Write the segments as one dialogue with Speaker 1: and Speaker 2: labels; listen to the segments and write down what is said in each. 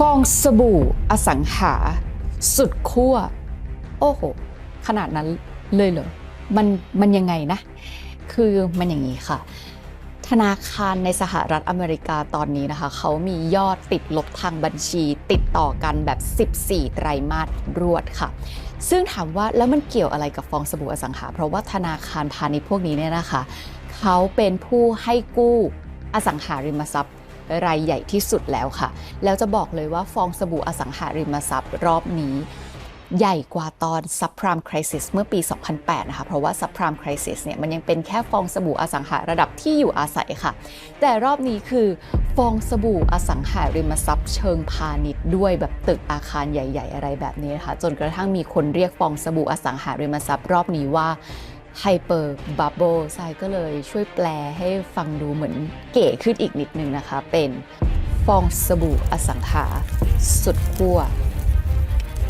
Speaker 1: ฟองสบู่อสังหาสุดขั้วโอ้โหขนาดนั้นเลยเหรอมันยังไงนะคือมันอย่างนี้ค่ะธนาคารในสหรัฐอเมริกาตอนนี้นะคะเขามียอดติดลบทางบัญชีติดต่อกันแบบ14ไตรมาสรวดค่ะซึ่งถามว่าแล้วมันเกี่ยวอะไรกับฟองสบู่อสังหาเพราะว่าธนาคารพาณิชย์พวกนี้เนี่ยนะคะเขาเป็นผู้ให้กู้อสังหาริมทรัพย์รายใหญ่ที่สุดแล้วค่ะแล้วจะบอกเลยว่าฟองสบู่อสังหาริมทรัพย์รอบนี้ใหญ่กว่าตอน Subprime Crisis เมื่อปี 2008 นะคะเพราะว่า Subprime Crisis เนี่ยมันยังเป็นแค่ฟองสบู่อสังหาระดับที่อยู่อาศัยค่ะแต่รอบนี้คือฟองสบู่อสังหาริมทรัพย์เชิงพาณิชย์ด้วยแบบตึกอาคารใหญ่ๆอะไรแบบนี้นะคะจนกระทั่งมีคนเรียกฟองสบู่อสังหาริมทรัพย์รอบนี้ว่าไฮเปอร์บับเบิลไซก็เลยช่วยแปลให้ฟังดูเหมือนเก๋ขึ้นอีกนิดนึงนะคะเป็นฟองสบู่อสังหาสุดขั้ว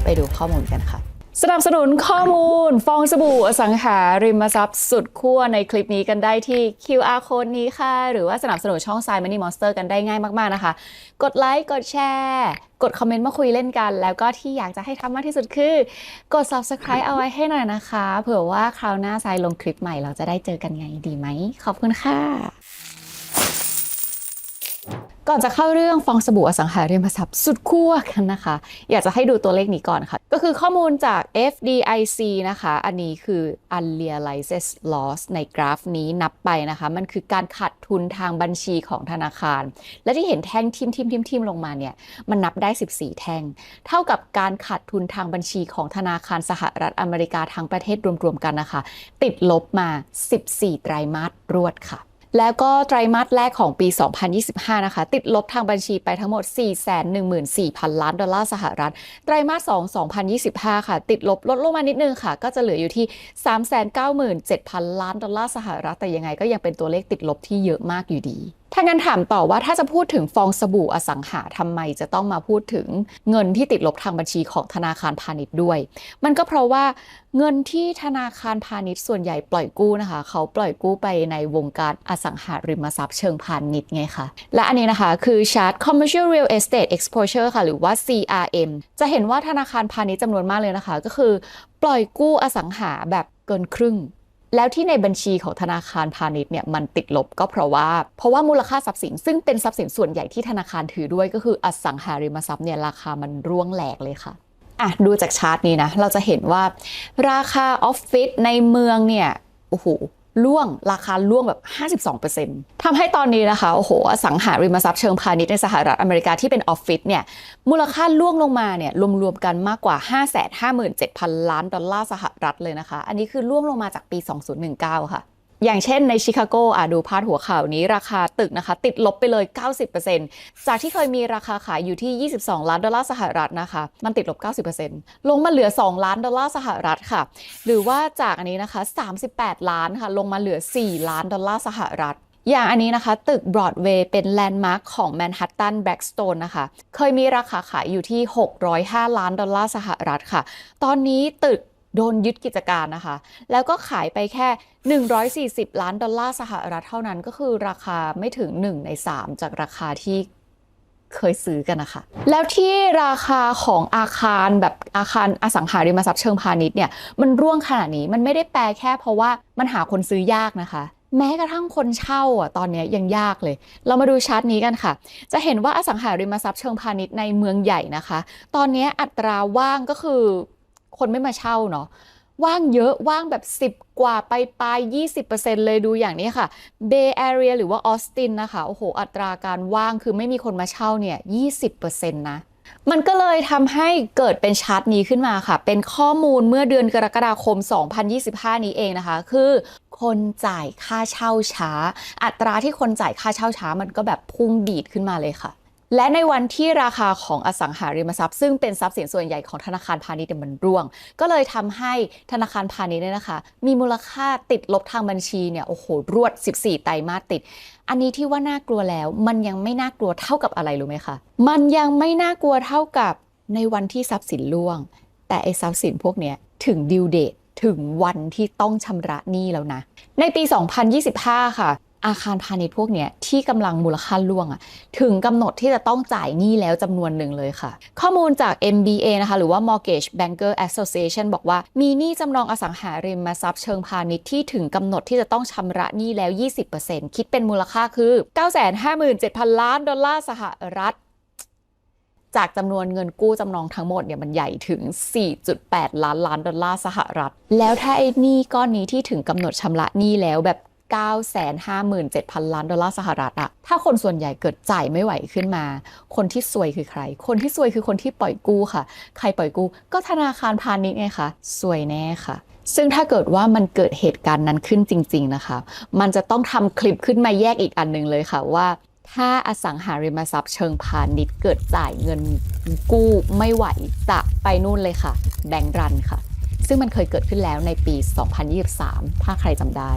Speaker 1: ไปดูข้อมูลกันค่ะสนับสนุนข้อมูลฟองสบู่อสังหาริมทรัพย์สุดขั้วในคลิปนี้กันได้ที่ QR code นี้ค่ะหรือว่าสนับสนุนช่อง Sign Money Monster กันได้ง่ายมากๆนะคะกดไลค์กดแชร์กดคอมเมนต์มาคุยเล่นกันแล้วก็ที่อยากจะให้ทำมากที่สุดคือกด Subscribe เอาไว้ให้หน่อยนะคะเผื่อว่าคราวหน้า Sign ลงคลิปใหม่เราจะได้เจอกันไงดีไหมขอบคุณค่ะก่อนจะเข้าเรื่องฟองสบู่อสังหาริมทรัพย์สุดขั้วกันนะคะอยากจะให้ดูตัวเลขนี้ก่อนค่ะก็คือข้อมูลจาก FDIC นะคะอันนี้คือ unrealized loss ในกราฟนี้นับไปนะคะมันคือการขาดทุนทางบัญชีของธนาคารและที่เห็นแท่งทิมลงมาเนี่ยมันนับได้14แท่งเท่ากับการขาดทุนทางบัญชีของธนาคารสหรัฐอเมริกาทั้งประเทศรวมๆกันนะคะติดลบมา14ไตรมาสรวดค่ะแล้วก็ไตรมาสแรกของปี 2025 นะคะติดลบทางบัญชีไปทั้งหมด 414,000 ล้านดอลลาร์สหรัฐไตรมาส 2025 ค่ะติดลบลดลงมานิดนึงค่ะก็จะเหลืออยู่ที่ 397,000 ล้านดอลลาร์สหรัฐแต่ยังไงก็ยังเป็นตัวเลขติดลบที่เยอะมากอยู่ดีถ้างั้นถามต่อว่าถ้าจะพูดถึงฟองสบู่อสังหาทำไมจะต้องมาพูดถึงเงินที่ติดลบทางบัญชีของธนาคารพาณิชย์ด้วยมันก็เพราะว่าเงินที่ธนาคารพาณิชย์ส่วนใหญ่ปล่อยกู้นะคะเขาปล่อยกู้ไปในวงการอสังหาริมทรัพย์เชิงพาณิชย์ไงคะและอันนี้นะคะคือชาร์ต Commercial Real Estate Exposure ค่ะหรือว่า CRM จะเห็นว่าธนาคารพาณิชย์จำนวนมากเลยนะคะก็คือปล่อยกู้อสังหาแบบเกินครึ่งแล้วที่ในบัญชีของธนาคารพาณิชย์เนี่ยมันติดลบก็เพราะว่ามูลค่าทรัพย์สินซึ่งเป็นทรัพย์สินส่วนใหญ่ที่ธนาคารถือด้วยก็คืออสังหาริมทรัพย์เนี่ยราคามันร่วงแหลกเลยค่ะดูจากชาร์ตนี้นะเราจะเห็นว่าราคาออฟฟิศในเมืองเนี่ยโอ้โหราคาล่วงแบบ 52% ทำให้ตอนนี้นะคะโอ้โหอสังหาริมทรัพย์เชิงพาณิชย์ในสหรัฐอเมริกาที่เป็นออฟฟิศเนี่ยมูลค่าล่วงลงมาเนี่ยรวมๆกันมากกว่า 557,000 ล้านดอลลาร์สหรัฐเลยนะคะอันนี้คือล่วงลงมาจากปี 2019 ค่ะอย่างเช่นในชิคาโกดูพาดหัวข่าวนี้ราคาตึกนะคะติดลบไปเลย 90% จากที่เคยมีราคาขายอยู่ที่22ล้านดอลลาร์สหรัฐนะคะมันติดลบ 90% ลงมาเหลือ2ล้านดอลลาร์สหรัฐค่ะหรือว่าจากอันนี้นะคะ38ล้านค่ะลงมาเหลือ4ล้านดอลลาร์สหรัฐอย่างอันนี้นะคะตึกบรอดเวย์เป็นแลนด์มาร์คของแมนฮัตตันแบล็กสโตนนะคะเคยมีราคาขายอยู่ที่605ล้านดอลลาร์สหรัฐค่ะตอนนี้ตึกโดนยึดกิจการนะคะแล้วก็ขายไปแค่140ล้านดอลลาร์สหรัฐเท่านั้นก็คือราคาไม่ถึง1ใน3จากราคาที่เคยซื้อกันนะคะแล้วที่ราคาของอาคารแบบอาคารอสังหาริมทรัพย์เชิงพาณิชย์เนี่ยมันร่วงขนาดนี้มันไม่ได้แปลแค่เพราะว่ามันหาคนซื้อยากนะคะแม้กระทั่งคนเช่าตอนนี้ยังยากเลยเรามาดูชาร์ตนี้กันค่ะจะเห็นว่าอสังหาริมทรัพย์เชิงพาณิชย์ในเมืองใหญ่นะคะตอนนี้อัตราว่างก็คือคนไม่มาเช่าเนาะว่างเยอะว่างแบบ10กว่าไป20% เลยดูอย่างนี้ค่ะ Bay Area หรือว่าออสตินนะคะโอ้โหอัตราการว่างคือไม่มีคนมาเช่าเนี่ย 20% นะมันก็เลยทำให้เกิดเป็นชาร์ตนี้ขึ้นมาค่ะเป็นข้อมูลเมื่อเดือนกรกฎาคม 2025 นี้เองนะคะคือคนจ่ายค่าเช่าช้าอัตราที่คนจ่ายค่าเช่าช้ามันก็แบบพุ่งดีดขึ้นมาเลยค่ะและในวันที่ราคาของอสังหาริมทรัพย์ซึ่งเป็นทรัพย์สินส่วนใหญ่ของธนาคารพาณิชย์มันร่วงก็เลยทำให้ธนาคารพาณิชย์เนี่ยนะคะมีมูลค่าติดลบทางบัญชีเนี่ยโอ้โหรวด14ไตรมาสติดอันนี้ที่ว่าน่ากลัวแล้วมันยังไม่น่ากลัวเท่ากับอะไรรู้ไหมคะมันยังไม่น่ากลัวเท่ากับในวันที่ทรัพย์สินร่วงแต่ไอ้ทรัพย์สินพวกเนี้ยถึงดิวเดทถึงวันที่ต้องชำระหนี้แล้วนะในปี 2025 ค่ะ อาคารพาณิชย์พวกเนี้ยที่กำลังมูลค่าล่วงถึงกำหนดที่จะต้องจ่ายหนี้แล้วจำนวนหนึ่งเลยค่ะข้อมูลจาก MBA นะคะหรือว่า Mortgage Banker Association บอกว่ามีหนี้จำนองอสังหาริมทรัพย์เชิงพาณิชย์ที่ถึงกำหนดที่จะต้องชำระหนี้แล้ว 20% คิดเป็นมูลค่าคือ 957,000 ล้านดอลลาร์สหรัฐจากจำนวนเงินกู้จำนองทั้งหมดเนี่ยมันใหญ่ถึง 4.8 ล้านล้านดอลลาร์สหรัฐแล้วถ้าไอ้หนี้ก้อนนี้ที่ถึงกำหนดชำระหนี้แล้วแบบ 957,000 ล้านดอลลาร์สหรัฐอะถ้าคนส่วนใหญ่เกิดจ่ายไม่ไหวขึ้นมาคนที่ซวยคือใครคนที่ซวยคือคนที่ปล่อยกู้ค่ะใครปล่อยกู้ก็ธนาคารพาณิชย์ไงคะซวยแน่ค่ะซึ่งถ้าเกิดว่ามันเกิดเหตุการณ์นั้นขึ้นจริงๆนะคะมันจะต้องทำคลิปขึ้นมาแยกอีกอันหนึ่งเลยค่ะว่าถ้าอสังหาริมทรัพย์เชิงพาณิชย์เกิดจ่ายเงินกู้ไม่ไหวจะไปนู่นเลยค่ะแบงก์รันค่ะซึ่งมันเคยเกิดขึ้นแล้วในปี 2023 ถ้าใครจำได้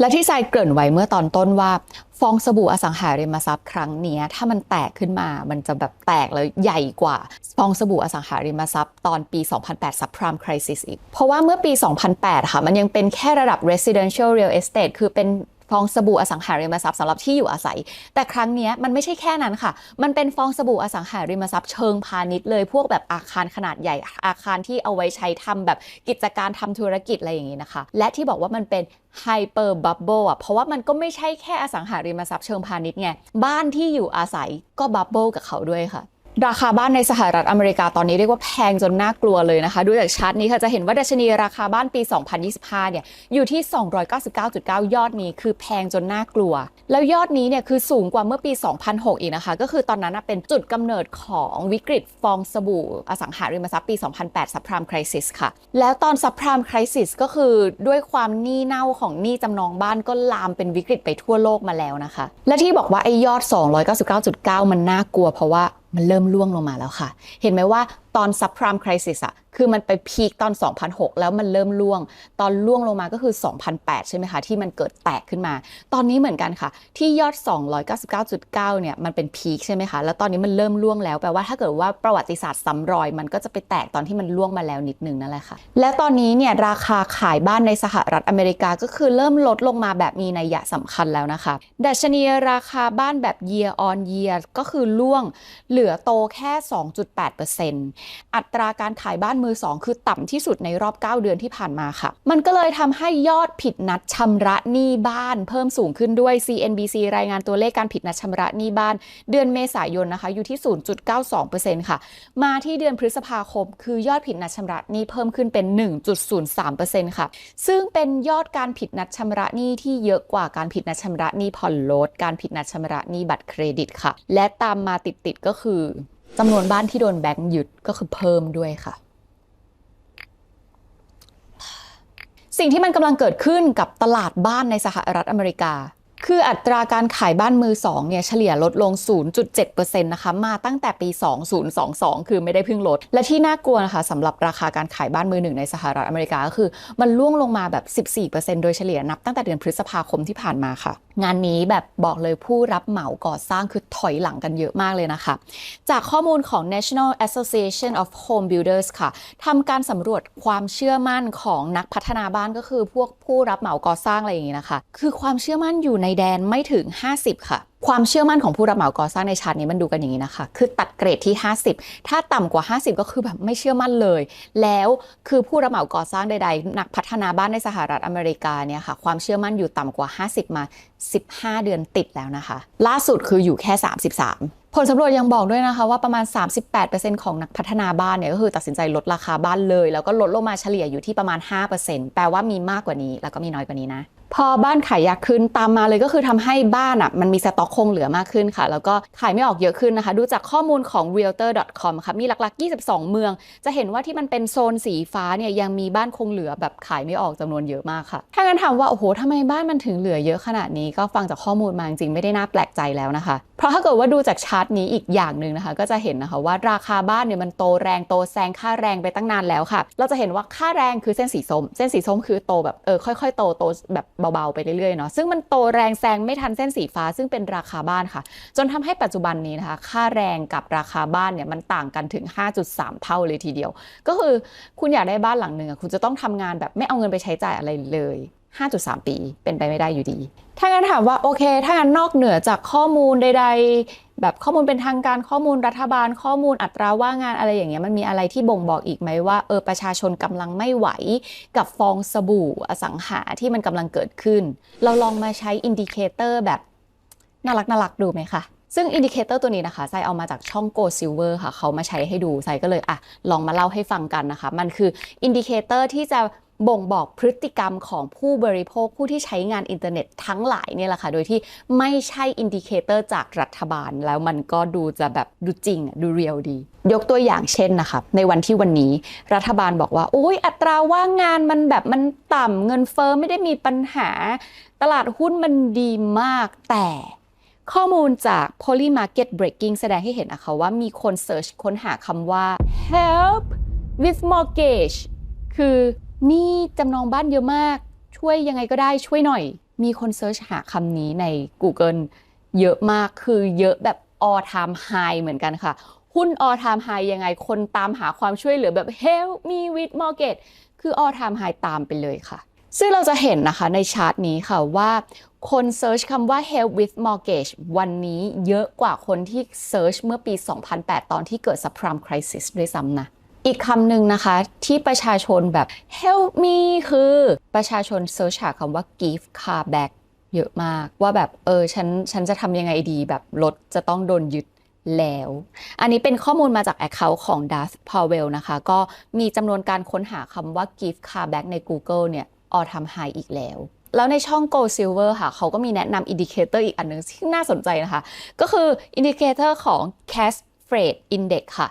Speaker 1: และที่ทรายเกริ่นไว้เมื่อตอนต้นว่าฟองสบู่อสังหาริมทรัพย์ครั้งนี้ถ้ามันแตกขึ้นมามันจะแบบแตกแล้วใหญ่กว่าฟองสบู่อสังหาริมทรัพย์ตอนปี 2008 Subprime Crisis อีกเพราะว่าเมื่อปี 2008 ค่ะมันยังเป็นแค่ระดับ Residential Real Estate คือเป็นฟองสบู่อสังหาริมทรัพย์สำหรับที่อยู่อาศัยแต่ครั้งนี้มันไม่ใช่แค่นั้นค่ะมันเป็นฟองสบู่อสังหาริมทรัพย์เชิงพาณิชย์เลยพวกแบบอาคารขนาดใหญ่อาคารที่เอาไว้ใช้ทำแบบกิจการทำธุรกิจอะไรอย่างนี้นะคะและที่บอกว่ามันเป็นไฮเปอร์บับเบิลเพราะว่ามันก็ไม่ใช่แค่อสังหาริมทรัพย์เชิงพาณิชย์ไงบ้านที่อยู่อาศัยก็บับเบิลกับเขาด้วยค่ะราคาบ้านในสหรัฐอเมริกาตอนนี้เรียกว่าแพงจนน่ากลัวเลยนะคะดูจากชาร์ตนี้ค่ะจะเห็นว่าดัชนีราคาบ้านปี 2025 เนี่ยอยู่ที่ 299.9 ยอดนี้คือแพงจนน่ากลัวแล้วยอดนี้เนี่ยคือสูงกว่าเมื่อปี 2006 อีกนะคะก็คือตอนนั้นเป็นจุดกำเนิดของวิกฤตฟองสบู่อสังหาริมทรัพย์ปี 2008 Subprime Crisis ค่ะแล้วตอน Subprime Crisis ก็คือด้วยความหนี้เน่าของหนี้จำนองบ้านก็ลามเป็นวิกฤตไปทั่วโลกมาแล้วนะคะและที่บอกว่าไอ้ยอด 299.9 มันน่ากลัวเพราะว่ามันเริ่มร่วงลงมาแล้วค่ะเห็นไหมว่าตอน Subprime Crisis คือมันไปพีคตอน 2006 แล้วมันเริ่มร่วงตอนร่วงลงมาก็คือ 2008 ใช่ไหมคะที่มันเกิดแตกขึ้นมาตอนนี้เหมือนกันค่ะที่ยอด 299.9 เนี่ยมันเป็นพีคใช่ไหมคะแล้วตอนนี้มันเริ่มร่วงแล้วแปลว่าถ้าเกิดว่าประวัติศาสตร์ซ้ำรอยมันก็จะไปแตกตอนที่มันร่วงมาแล้วนิดนึงนั่นแหละค่ะและตอนนี้เนี่ยราคาขายบ้านในสหรัฐอเมริกาก็คือเริ่มลดลงมาแบบมีนัยสำคัญแล้วนะคะดัชนีราคาบ้านแบบ year on year ก็คือร่วงเหลือโตแค่ 2.8% อัตราการขายบ้านมือสองคือต่ำที่สุดในรอบ 9 เดือนที่ผ่านมาค่ะมันก็เลยทำให้ยอดผิดนัดชำระหนี้บ้านเพิ่มสูงขึ้นด้วย CNBC รายงานตัวเลขการผิดนัดชำระหนี้บ้านเดือนเมษายนนะคะอยู่ที่ 0.92% ค่ะมาที่เดือนพฤษภาคมคือยอดผิดนัดชำระหนี้เพิ่มขึ้นเป็น 1.03% ค่ะซึ่งเป็นยอดการผิดนัดชำระหนี้ที่เยอะกว่าการผิดนัดชำระหนี้ผ่อนรถการผิดนัดชำระหนี้บัตรเครดิตค่ะและตามมาติดก็คือจำนวนบ้านที่โดนแบงก์ยึดก็คือเพิ่มด้วยค่ะสิ่งที่มันกำลังเกิดขึ้นกับตลาดบ้านในสหรัฐอเมริกาคืออัตราการขายบ้านมือสองเนี่ยเฉลี่ยลดลง 0.7% นะคะมาตั้งแต่ปี 2022 คือไม่ได้เพิ่งลดและที่น่ากลัวนะคะสำหรับราคาการขายบ้านมือหนึ่งในสหรัฐอเมริกาก็คือมันร่วงลงมาแบบ 14% โดยเฉลี่ยนับตั้งแต่เดือนพฤษภาคมที่ผ่านมาค่ะงานนี้แบบบอกเลยผู้รับเหมาก่อสร้างคือถอยหลังกันเยอะมากเลยนะคะจากข้อมูลของ National Association of Home Builders ค่ะทำการสำรวจความเชื่อมั่นของนักพัฒนาบ้านก็คือพวกผู้รับเหมาก่อสร้างอะไรอย่างนี้นะคะคือความเชื่อมั่นอยู่ในแดนไม่ถึง 50 ค่ะความเชื่อมั่นของผู้รับเหมาก่อสร้างในชาร์ตนี้มันดูกันอย่างนี้นะคะคือตัดเกรดที่ 50ถ้าต่ำกว่า 50ก็คือแบบไม่เชื่อมั่นเลยแล้วคือผู้รับเหมาก่อสร้างใดๆนักพัฒนาบ้านในสหรัฐอเมริกาเนี่ยค่ะความเชื่อมั่นอยู่ต่ำกว่า 50มา15 เดือนติดแล้วนะคะล่าสุดคืออยู่แค่ 33ผลสำรวจยังบอกด้วยนะคะว่าประมาณ 38% ของนักพัฒนาบ้านเนี่ยก็คือตัดสินใจลดราคาบ้านเลยแล้วก็ลดลงมาเฉลี่ยอยู่ที่ประมาณ 5% แปลว่ามีมากกว่านี้แล้วก็มีน้อยกว่านี้นะพอบ้านขายยากขึ้นตามมาเลยก็คือทำให้บ้านมันมีสต็อกคงเหลือมากขึ้นค่ะแล้วก็ขายไม่ออกเยอะขึ้นนะคะดูจากข้อมูลของ realtor.com ค่ะมีหลักๆ22เมืองจะเห็นว่าที่มันเป็นโซนสีฟ้าเนี่ยยังมีบ้านคงเหลือแบบขายไม่ออกจำนวนเยอะมากค่ะถ้างั้นถามว่าโอ้โหทำไมบ้านมันถึงเหลือเยอะขนาดนี้ก็ฟังจากข้อมูลมาจริงๆไม่ได้น่าแปลกใจแล้วนะคะเพราะถ้าเกิดว่าดูจากชาร์ตนี้อีกอย่างหนึ่งนะคะก็จะเห็นนะคะว่าราคาบ้านเนี่ยมันโตแรงโตแซงค่าแรงไปตั้งนานแล้วค่ะเราจะเห็นว่าค่าแรงคือเส้นสีส้มคือโตแบบค่อยๆโตแบบเบาๆไปเรื่อยๆเนาะซึ่งมันโตแรงแซงไม่ทันเส้นสีฟ้าซึ่งเป็นราคาบ้านค่ะจนทำให้ปัจจุบันนี้นะคะค่าแรงกับราคาบ้านเนี่ยมันต่างกันถึง 5.3 เท่าเลยทีเดียวก็คือคุณอยากได้บ้านหลังหนึ่งคุณจะต้องทำงานแบบไม่เอาเงินไปใช้จ่ายอะไรเลย 5.3 ปีเป็นไปไม่ได้อยู่ดีถ้างั้นถามว่าโอเคถ้างั้นนอกเหนือจากข้อมูลใดๆแบบข้อมูลเป็นทางการข้อมูลรัฐบาลข้อมูลอัตราว่างงานอะไรอย่างเงี้ยมันมีอะไรที่บ่งบอกอีกไหมว่าประชาชนกำลังไม่ไหวกับฟองสบู่อสังหาที่มันกำลังเกิดขึ้นเราลองมาใช้อินดิเคเตอร์แบบน่ารักดูไหมคะซึ่งอินดิเคเตอร์ตัวนี้นะคะไซเอามาจากช่อง Go Silver ค่ะเขามาใช้ให้ดูไซก็เลยลองมาเล่าให้ฟังกันนะคะมันคืออินดิเคเตอร์ที่จะบ่งบอกพฤติกรรมของผู้บริโภคผู้ที่ใช้งานอินเทอร์เน็ตทั้งหลายเนี่ยแหละค่ะโดยที่ไม่ใช่อินดิเคเตอร์จากรัฐบาลแล้วมันก็ดูจะแบบดูจริงดูเรียลดียกตัวอย่างเช่นนะคะในวันนี้รัฐบาลบอกว่าโอ้ยอัตราว่างงานมันแบบมันต่ำเงินเฟ้อไม่ได้มีปัญหาตลาดหุ้นมันดีมากแต่ข้อมูลจาก Poly Market Breaking แสดงให้เห็นนะคะว่ามีคนเสิร์ชค้นหาคำว่า help with mortgage คือหนี้จำนองบ้านเยอะมากช่วยยังไงก็ได้ช่วยหน่อยมีคนเสิร์ชหาคำนี้ใน Google เยอะมากคือเยอะแบบ all time high เหมือนกันค่ะหุ้น all time high ยังไงคนตามหาความช่วยเหลือแบบ help me with mortgage คือ all time high ตามไปเลยค่ะซึ่งเราจะเห็นนะคะในชาร์ตนี้ค่ะว่าคนเซิร์ชคำว่า help with mortgage วันนี้เยอะกว่าคนที่เซิร์ชเมื่อปี 2008 ตอนที่เกิด subprime crisis ด้วยซ้ำนะอีกคำหนึ่งนะคะที่ประชาชนแบบ help me คือประชาชนเซิร์ชหาคำว่า give car back เยอะมากว่าแบบฉันจะทำยังไงดีแบบรถจะต้องโดนยึดแล้วอันนี้เป็นข้อมูลมาจาก Account ของ Darth Powell นะคะก็มีจำนวนการค้นหาคำว่า give car back ใน Google เนี่ยall time high อีกแล้วในช่อง Go Silver ค่ะเขาก็มีแนะนำอินดิเคเตอร์อีกอันนึงที่น่าสนใจนะคะก็คืออินดิเคเตอร์ของ Cash Freight Index ค่ะ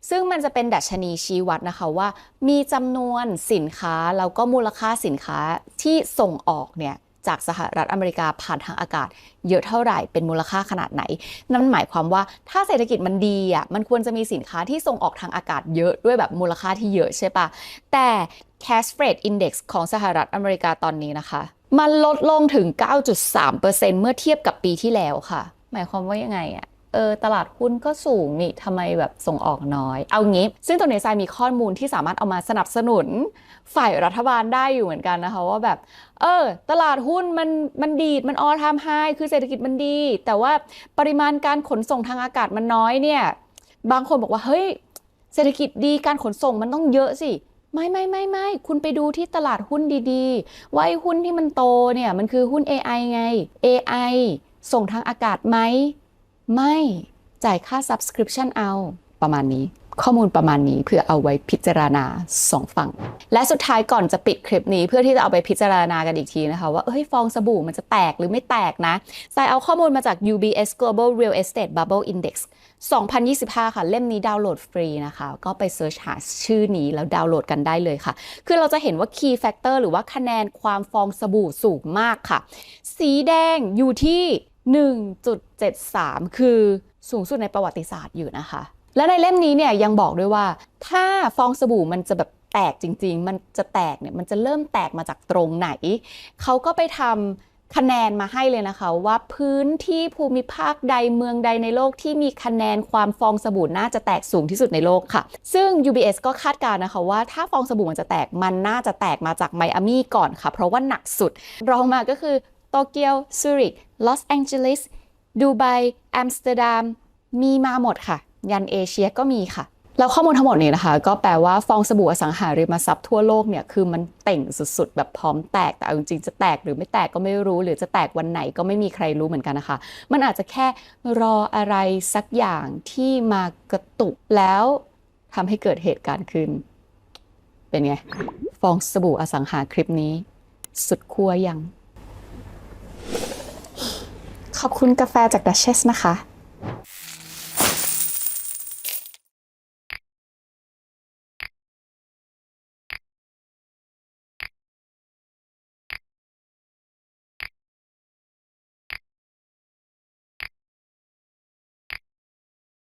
Speaker 1: ซึ่งมันจะเป็นดัชนีชี้วัดนะคะว่ามีจำนวนสินค้าแล้วก็มูลค่าสินค้าที่ส่งออกเนี่ยจากสหรัฐอเมริกาผ่านทางอากาศเยอะเท่าไหร่เป็นมูลค่าขนาดไหนนั่นหมายความว่าถ้าเศรษฐกิจมันดีมันควรจะมีสินค้าที่ส่งออกทางอากาศเยอะด้วยแบบมูลค่าที่เยอะใช่ปะแต่ Cash Freight Index ของสหรัฐอเมริกาตอนนี้นะคะมันลดลงถึง 9.3% เมื่อเทียบกับปีที่แล้วค่ะหมายความว่ายังไงตลาดหุ้นก็สูงนี่ทำไมแบบส่งออกน้อยเอางี้ซึ่งตรงนี้ทรายมีข้อมูลที่สามารถเอามาสนับสนุนฝ่ายรัฐบาลได้อยู่เหมือนกันนะคะว่าแบบตลาดหุ้นมันดีดมันออลไทม์ไฮคือเศรษฐกิจมันดีแต่ว่าปริมาณการขนส่งทางอากาศมันน้อยเนี่ยบางคนบอกว่าเฮ้ยเศรษฐกิจดีการขนส่งมันต้องเยอะสิไม่คุณไปดูที่ตลาดหุ้นดีๆว่าไอ้หุ้นที่มันโตเนี่ยมันคือหุ้น AI ไง AI ส่งทางอากาศไหมไม่จ่ายค่า subscription เอาประมาณนี้ข้อมูลประมาณนี้เพื่อเอาไว้พิจารณา2ฝั่งและสุดท้ายก่อนจะปิดคลิปนี้เพื่อที่จะเอาไปพิจารณากันอีกทีนะคะว่าฟองสบู่มันจะแตกหรือไม่แตกนะทรายเอาข้อมูลมาจาก UBS Global Real Estate Bubble Index 2025 ค่ะเล่มนี้ดาวน์โหลดฟรีนะคะก็ไปเซิร์ชหาชื่อนี้แล้วดาวน์โหลดกันได้เลยค่ะคือเราจะเห็นว่า Key Factor หรือว่าคะแนนความฟองสบู่สูงมากค่ะสีแดงอยู่ที่ 1.73 คือสูงสุดในประวัติศาสตร์อยู่นะคะและในเล่มนี้เนี่ยยังบอกด้วยว่าถ้าฟองสบู่มันจะแบบแตกจริงๆมันจะแตกเนี่ยมันจะเริ่มแตกมาจากตรงไหนเขาก็ไปทำคะแนนมาให้เลยนะคะว่าพื้นที่ภูมิภาคใดเมืองใดในโลกที่มีคะแนนความฟองสบู่น่าจะแตกสูงที่สุดในโลกค่ะซึ่ง UBS ก็คาดการณ์นะคะว่าถ้าฟองสบู่มันจะแตกมันน่าจะแตกมาจากไมอามี่ก่อนค่ะเพราะว่าหนักสุดรองมาก็คือโตเกียวซูริกลอสแองเจลิสดูไบอัมสเตอร์ดัมมีมาหมดค่ะยันเอเชียก็มีค่ะแล้วข้อมูลทั้งหมดนี้นะคะก็แปลว่าฟองสบู่อสังหาริมทรัพย์ทั่วโลกเนี่ยคือมันเต่งสุดๆแบบพร้อมแตกแต่เอาจริงๆจะแตกหรือไม่แตกก็ไม่รู้หรือจะแตกวันไหนก็ไม่มีใครรู้เหมือนกันนะคะมันอาจจะแค่รออะไรสักอย่างที่มากระตุกแล้วทำให้เกิดเหตุการณ์ขึ้นเป็นไงฟองสบู่อสังหาคลิปนี้สุดขั้วยังขอบคุณกาแฟจาก Duchess นะคะ